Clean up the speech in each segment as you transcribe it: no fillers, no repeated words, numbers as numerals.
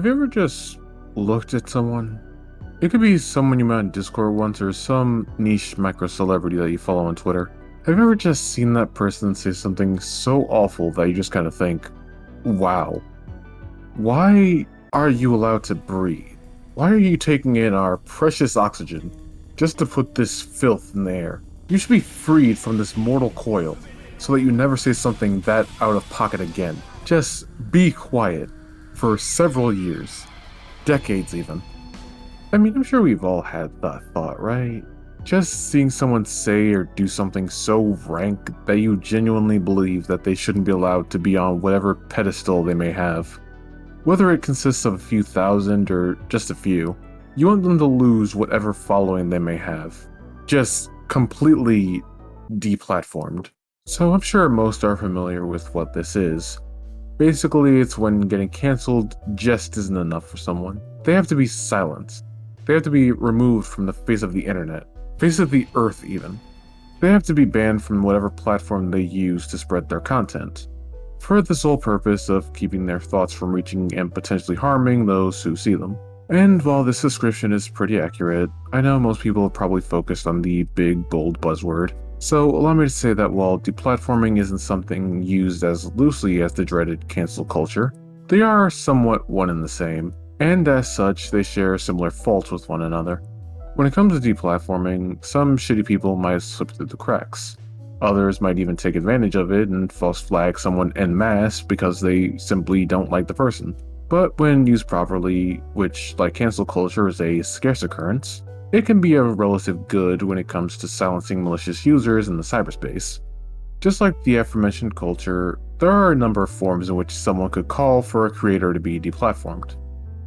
Have you ever just looked at someone? It could be someone you met on Discord once or some niche micro celebrity that you follow on Twitter. Have you ever just seen that person say something so awful that you just kind of think, wow, why are you allowed to breathe? Why are you taking in our precious oxygen just to put this filth in the air? You should be freed from this mortal coil so that you never say something that out of pocket again. Just be quiet for several years, decades even. I mean, I'm sure we've all had that thought, right? Just seeing someone say or do something so rank that you genuinely believe that they shouldn't be allowed to be on whatever pedestal they may have. Whether it consists of a few thousand or just a few, you want them to lose whatever following they may have. Just completely deplatformed. So I'm sure most are familiar with what this is. Basically, it's when getting cancelled just isn't enough for someone. They have to be silenced. They have to be removed from the face of the internet, face of the earth even. They have to be banned from whatever platform they use to spread their content, for the sole purpose of keeping their thoughts from reaching and potentially harming those who see them. And while this description is pretty accurate, I know most people have probably focused on the big, bold buzzword. So allow me to say that while deplatforming isn't something used as loosely as the dreaded cancel culture, they are somewhat one and the same, and as such, they share similar faults with one another. When it comes to deplatforming, some shitty people might slip through the cracks. Others might even take advantage of it and false flag someone en masse because they simply don't like the person. But when used properly, which, like cancel culture, is a scarce occurrence, it can be a relative good when it comes to silencing malicious users in the cyberspace. Just like the aforementioned culture, there are a number of forms in which someone could call for a creator to be deplatformed.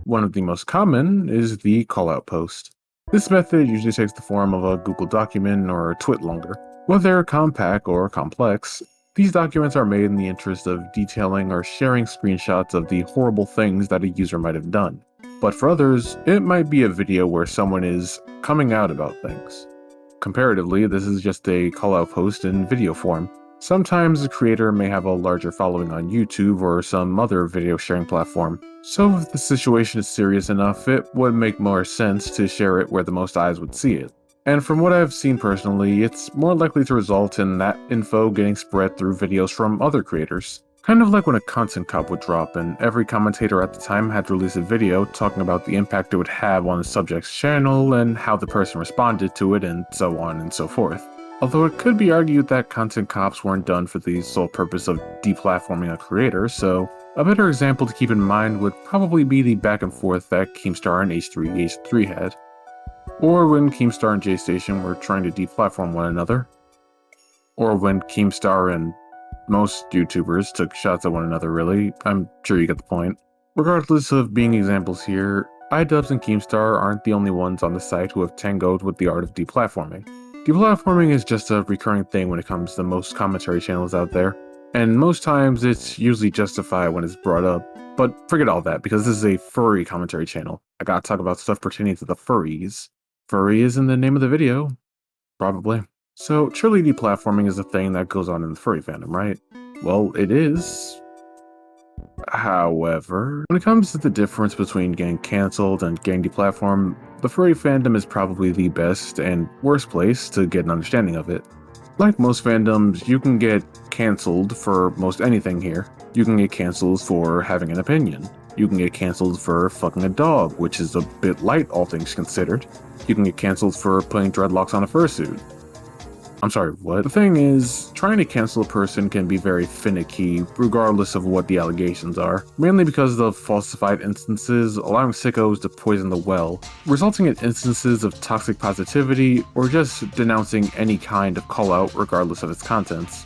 One of the most common is the callout post. This method usually takes the form of a Google document or a twitlonger. Whether compact or complex, these documents are made in the interest of detailing or sharing screenshots of the horrible things that a user might have done. But for others, it might be a video where someone is coming out about things. Comparatively, this is just a callout post in video form. Sometimes the creator may have a larger following on YouTube or some other video sharing platform, so if the situation is serious enough, it would make more sense to share it where the most eyes would see it. And from what I've seen personally, it's more likely to result in that info getting spread through videos from other creators. Kind of like when a content cop would drop and every commentator at the time had to release a video talking about the impact it would have on the subject's channel and how the person responded to it and so on and so forth. Although it could be argued that content cops weren't done for the sole purpose of deplatforming a creator, so a better example to keep in mind would probably be the back and forth that Keemstar and H3H3 had. Or when Keemstar and JStation were trying to deplatform one another. Or when Keemstar and most YouTubers took shots at one another, really. I'm sure you get the point. Regardless of being examples here, iDubbbz and Keemstar aren't the only ones on the site who have tangoed with the art of deplatforming. Deplatforming is just a recurring thing when it comes to most commentary channels out there, and most times it's usually justified when it's brought up. But forget all that, because this is a furry commentary channel. I gotta talk about stuff pertaining to the furries. Furry is in the name of the video. Probably. So, surely deplatforming is a thing that goes on in the furry fandom, right? Well, it is. However, when it comes to the difference between getting cancelled and getting deplatformed, the furry fandom is probably the best and worst place to get an understanding of it. Like most fandoms, you can get cancelled for most anything here. You can get cancelled for having an opinion. You can get cancelled for fucking a dog, which is a bit light, all things considered. You can get cancelled for putting dreadlocks on a fursuit. I'm sorry, what? The thing is, trying to cancel a person can be very finicky, regardless of what the allegations are, mainly because of falsified instances allowing sickos to poison the well, resulting in instances of toxic positivity, or just denouncing any kind of callout regardless of its contents.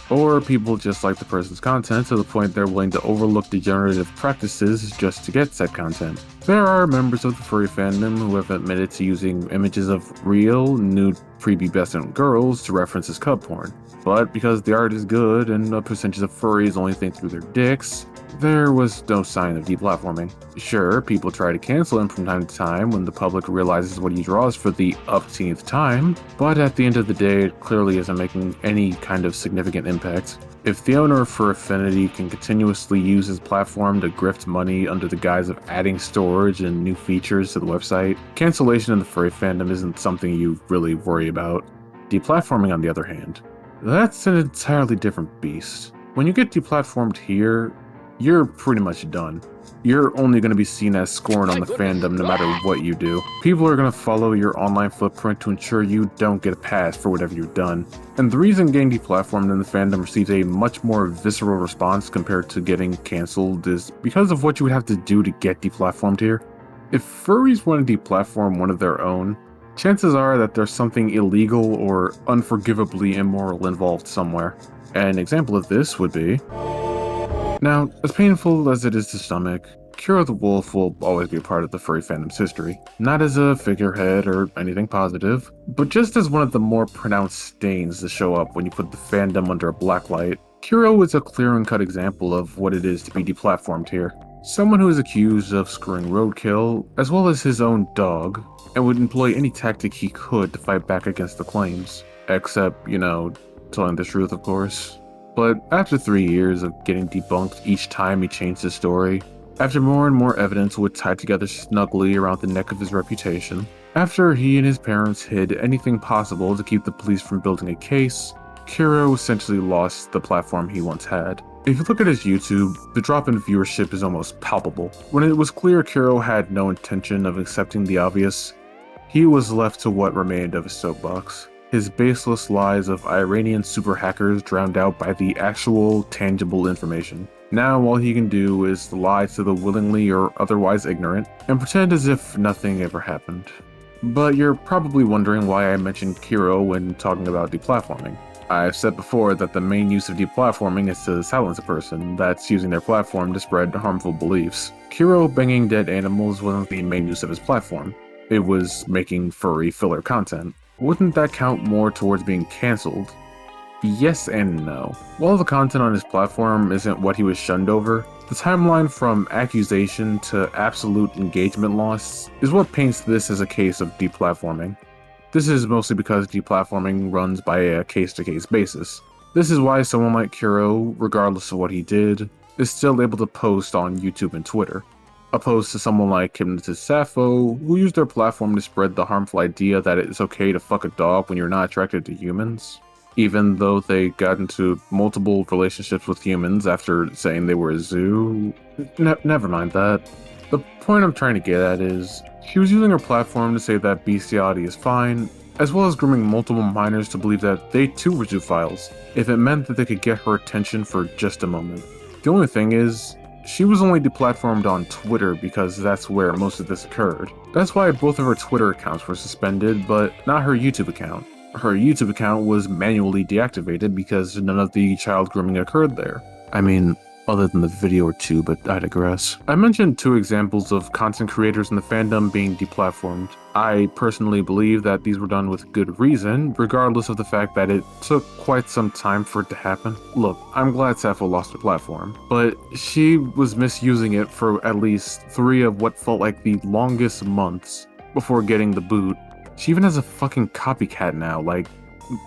Or people just like the person's content to the point they're willing to overlook degenerative practices just to get said content. There are members of the furry fandom who have admitted to using images of real, nude, prepubescent girls to reference as cub porn. But because the art is good and a percentage of furries only think through their dicks, there was no sign of deplatforming. Sure, people try to cancel him from time to time when the public realizes what he draws for the upteenth time, but at the end of the day, it clearly isn't making any kind of significant impact. If the owner of Furry Affinity can continuously use his platform to grift money under the guise of adding storage and new features to the website, cancellation in the furry fandom isn't something you really worry about. Deplatforming, on the other hand, that's an entirely different beast. When you get deplatformed here, you're pretty much done. You're only going to be seen as scorn on the fandom no matter what you do. People are going to follow your online footprint to ensure you don't get a pass for whatever you've done. And the reason getting deplatformed in the fandom receives a much more visceral response compared to getting cancelled is because of what you would have to do to get deplatformed here. If furries want to deplatform one of their own, chances are that there's something illegal or unforgivably immoral involved somewhere. An example of this would be... Now, as painful as it is to stomach, Kiro the Wolf will always be a part of the furry fandom's history. Not as a figurehead or anything positive, but just as one of the more pronounced stains to show up when you put the fandom under a black light. Kiro is a clear and cut example of what it is to be deplatformed here. Someone who is accused of screwing roadkill, as well as his own dog, and would employ any tactic he could to fight back against the claims. Except, telling the truth, of course. But after 3 years of getting debunked each time he changed his story, after more and more evidence would tie together snugly around the neck of his reputation, after he and his parents hid anything possible to keep the police from building a case, Kiro essentially lost the platform he once had. If you look at his YouTube, the drop in viewership is almost palpable. When it was clear Kiro had no intention of accepting the obvious, he was left to what remained of his soapbox. His baseless lies of Iranian super hackers drowned out by the actual, tangible information. Now all he can do is lie to the willingly or otherwise ignorant, and pretend as if nothing ever happened. But you're probably wondering why I mentioned Kiro when talking about deplatforming. I've said before that the main use of deplatforming is to silence a person that's using their platform to spread harmful beliefs. Kiro banging dead animals wasn't the main use of his platform. It was making furry filler content. Wouldn't that count more towards being cancelled? Yes and no. While the content on his platform isn't what he was shunned over, the timeline from accusation to absolute engagement loss is what paints this as a case of deplatforming. This is mostly because deplatforming runs by a case-to-case basis. This is why someone like Kiro, regardless of what he did, is still able to post on YouTube and Twitter. Opposed to someone like Hypnotist Sappho, who used their platform to spread the harmful idea that it's okay to fuck a dog when you're not attracted to humans, even though they got into multiple relationships with humans after saying they were a zoo. Never mind that. The point I'm trying to get at is, she was using her platform to say that bestiality is fine, as well as grooming multiple minors to believe that they too were zoophiles, if it meant that they could get her attention for just a moment. The only thing is, she was only deplatformed on Twitter because that's where most of this occurred. That's why both of her Twitter accounts were suspended, but not her YouTube account. Her YouTube account was manually deactivated because none of the child grooming occurred there. I mean, other than the video or two, but I digress. I mentioned 2 examples of content creators in the fandom being deplatformed. I personally believe that these were done with good reason, regardless of the fact that it took quite some time for it to happen. Look, I'm glad Sappho lost her platform, but she was misusing it for at least 3 of what felt like the longest months before getting the boot. She even has a fucking copycat now, like,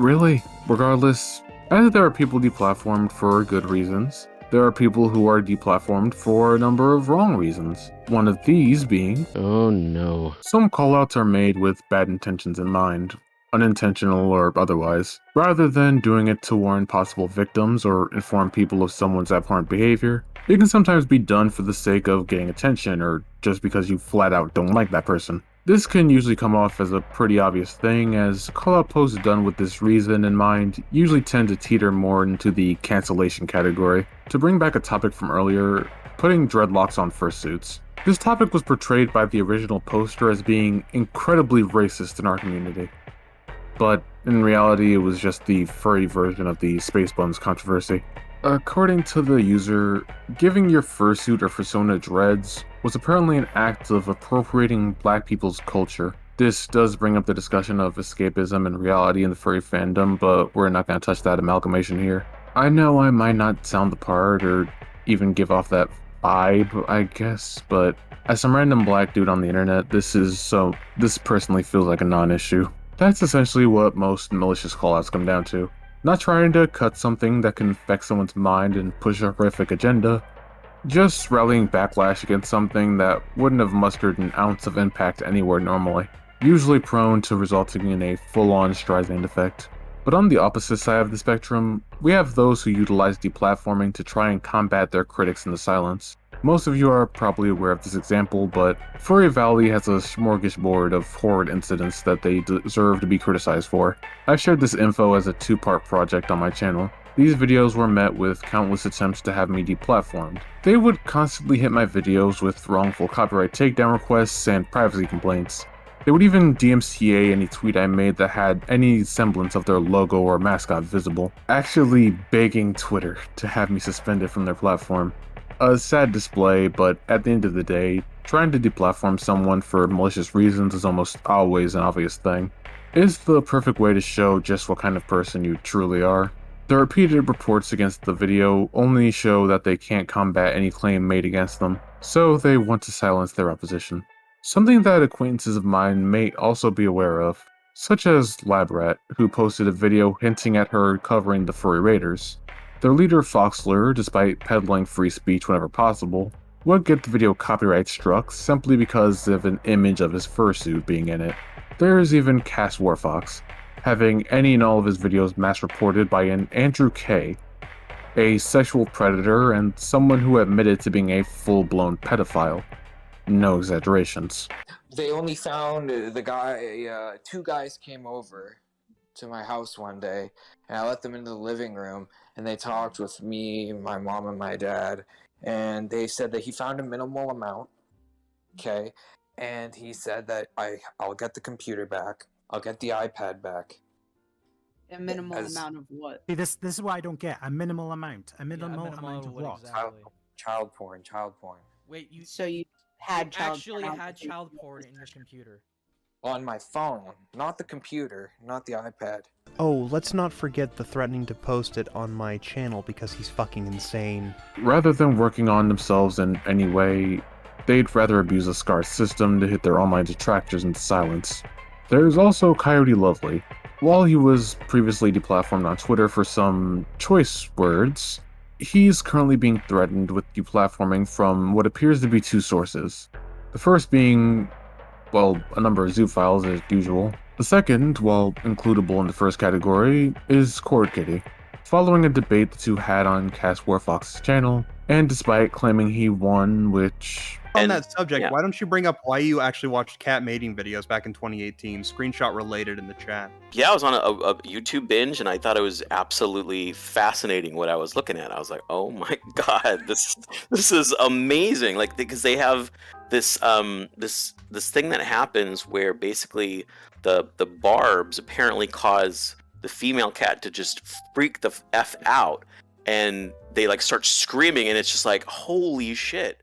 really? Regardless, I think there are people deplatformed for good reasons. There are people who are deplatformed for a number of wrong reasons. One of these being... oh no. Some callouts are made with bad intentions in mind, unintentional or otherwise. Rather than doing it to warn possible victims or inform people of someone's abhorrent behavior, it can sometimes be done for the sake of getting attention or just because you flat out don't like that person. This can usually come off as a pretty obvious thing, as callout posts done with this reason in mind usually tend to teeter more into the cancellation category. To bring back a topic from earlier, putting dreadlocks on fursuits. This topic was portrayed by the original poster as being incredibly racist in our community. But in reality, it was just the furry version of the Space Buns controversy. According to the user, giving your fursuit or fursona dreads was apparently an act of appropriating black people's culture. This does bring up the discussion of escapism and reality in the furry fandom, but we're not going to touch that amalgamation here. I know I might not sound the part or even give off that vibe, I guess, but as some random black dude on the internet, this personally feels like a non-issue. That's essentially what most malicious callouts come down to. Not trying to cut something that can affect someone's mind and push a horrific agenda, just rallying backlash against something that wouldn't have mustered an ounce of impact anywhere normally, usually prone to resulting in a full-on Streisand effect. But on the opposite side of the spectrum, we have those who utilize deplatforming to try and combat their critics in the silence. Most of you are probably aware of this example, but Furry Valley has a smorgasbord of horrid incidents that they deserve to be criticized for. I've shared this info as a two-part project on my channel. These videos were met with countless attempts to have me deplatformed. They would constantly hit my videos with wrongful copyright takedown requests and privacy complaints. They would even DMCA any tweet I made that had any semblance of their logo or mascot visible, actually begging Twitter to have me suspended from their platform. A sad display, but at the end of the day, trying to deplatform someone for malicious reasons is almost always an obvious thing. It's the perfect way to show just what kind of person you truly are. The repeated reports against the video only show that they can't combat any claim made against them, so they want to silence their opposition. Something that acquaintances of mine may also be aware of, such as Labb Ratt, who posted a video hinting at her covering the furry raiders. Their leader Foxler, despite peddling free speech whenever possible, would get the video copyright struck simply because of an image of his fursuit being in it. There's even Cass Warfox, having any and all of his videos mass reported by an Andrew K., a sexual predator and someone who admitted to being a full-blown pedophile. No exaggerations. They only found the guy, two guys came over to my house one day, and I let them into the living room, and they talked with me, my mom, and my dad, and they said that he found a minimal amount, okay, and he said that I'll get the computer back, I'll get the iPad back. A minimal amount of what? See, this is what I don't get. A minimal amount. A minimal amount of what? Exactly? Child porn. Wait, so you had actually had child porn in your computer? On my phone, not the computer, not the iPad. Oh, let's not forget the threatening to post it on my channel because he's fucking insane. Rather than working on themselves in any way, they'd rather abuse a scarce system to hit their online detractors into silence. There's also Coyote Lovely. While he was previously deplatformed on Twitter for some choice words, he's currently being threatened with deplatforming from what appears to be two sources. The first being, well, a number of zoo files as usual. The second, while includable in the first category, is Cord Kitty. Following a debate the two had on Cass Warfox's channel, and despite claiming he won, which... On that subject, why don't you bring up why you actually watched cat mating videos back in 2018? Screenshot related in the chat. Yeah, I was on a YouTube binge, and I thought it was absolutely fascinating what I was looking at. I was like, oh my god, this is amazing. Like, because they have this this thing that happens where basically the barbs apparently cause the female cat to just freak the F out, and they like start screaming, and it's just like, holy shit.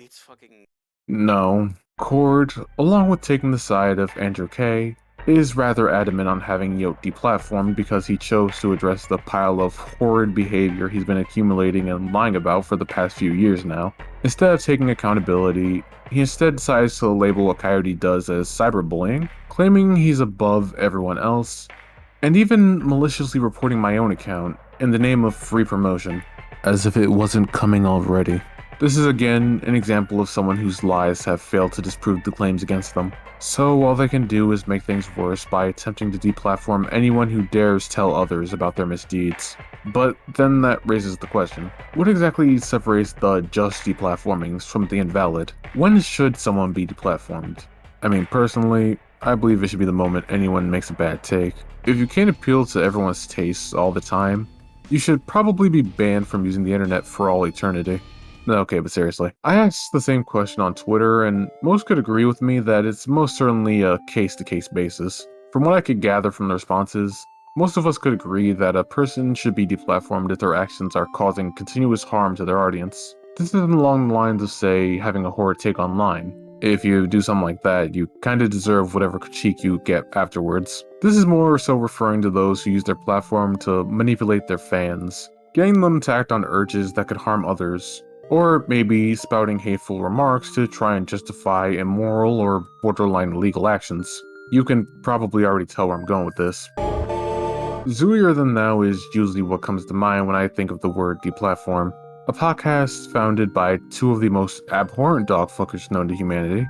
It's fucking... No. Cord, along with taking the side of Andrew K., is rather adamant on having Yote deplatformed because he chose to address the pile of horrid behavior he's been accumulating and lying about for the past few years now. Instead of taking accountability, he instead decides to label what Coyote does as cyberbullying, claiming he's above everyone else, and even maliciously reporting my own account in the name of free promotion, as if it wasn't coming already. This is again an example of someone whose lies have failed to disprove the claims against them. So all they can do is make things worse by attempting to deplatform anyone who dares tell others about their misdeeds. But then that raises the question, what exactly separates the just deplatformings from the invalid? When should someone be deplatformed? I mean, personally, I believe it should be the moment anyone makes a bad take. If you can't appeal to everyone's tastes all the time, you should probably be banned from using the internet for all eternity. Okay, but seriously. I asked the same question on Twitter, and most could agree with me that it's most certainly a case-to-case basis. From what I could gather from the responses, most of us could agree that a person should be deplatformed if their actions are causing continuous harm to their audience. This is along the lines of, say, having a horror take online. If you do something like that, you kinda deserve whatever critique you get afterwards. This is more so referring to those who use their platform to manipulate their fans, getting them to act on urges that could harm others, or maybe spouting hateful remarks to try and justify immoral or borderline illegal actions. You can probably already tell where I'm going with this. Zooier Than Thou is usually what comes to mind when I think of the word deplatform, a podcast founded by two of the most abhorrent dogfuckers known to humanity,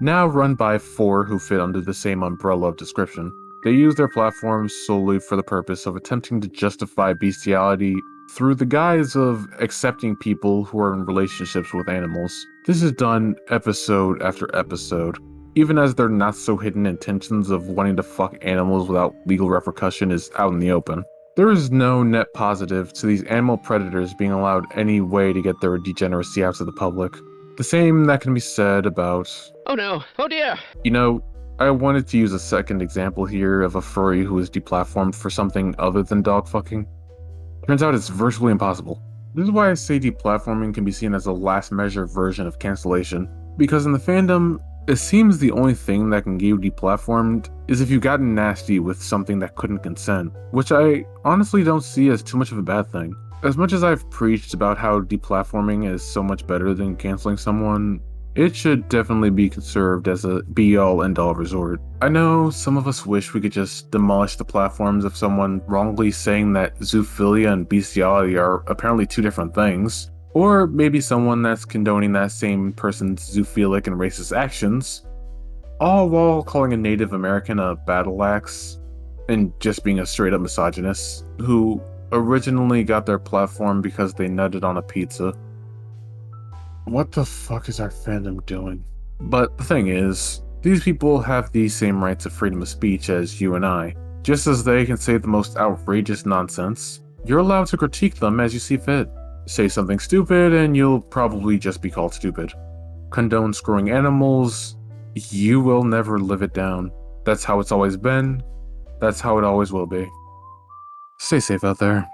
now run by four who fit under the same umbrella of description. They use their platforms solely for the purpose of attempting to justify bestiality through the guise of accepting people who are in relationships with animals. This is done episode after episode, even as their not so hidden intentions of wanting to fuck animals without legal repercussion is out in the open. There is no net positive to these animal predators being allowed any way to get their degeneracy out to the public. The same that can be said about... Oh no, oh dear! You know, I wanted to use a second example here of a furry who is deplatformed for something other than dog fucking. Turns out it's virtually impossible. This is why I say deplatforming can be seen as a last measure version of cancellation, because in the fandom, it seems the only thing that can get you deplatformed is if you've gotten nasty with something that couldn't consent, which I honestly don't see as too much of a bad thing. As much as I've preached about how deplatforming is so much better than canceling someone, it should definitely be conserved as a be-all end-all resort. I know some of us wish we could just demolish the platforms of someone wrongly saying that zoophilia and bestiality are apparently two different things, or maybe someone that's condoning that same person's zoophilic and racist actions, all while calling a Native American a battle axe, and just being a straight-up misogynist, who originally got their platform because they nutted on a pizza. What the fuck is our fandom doing? But the thing is, these people have the same rights of freedom of speech as you and I. Just as they can say the most outrageous nonsense, you're allowed to critique them as you see fit. Say something stupid and you'll probably just be called stupid. Condone screwing animals, you will never live it down. That's how it's always been, that's how it always will be. Stay safe out there.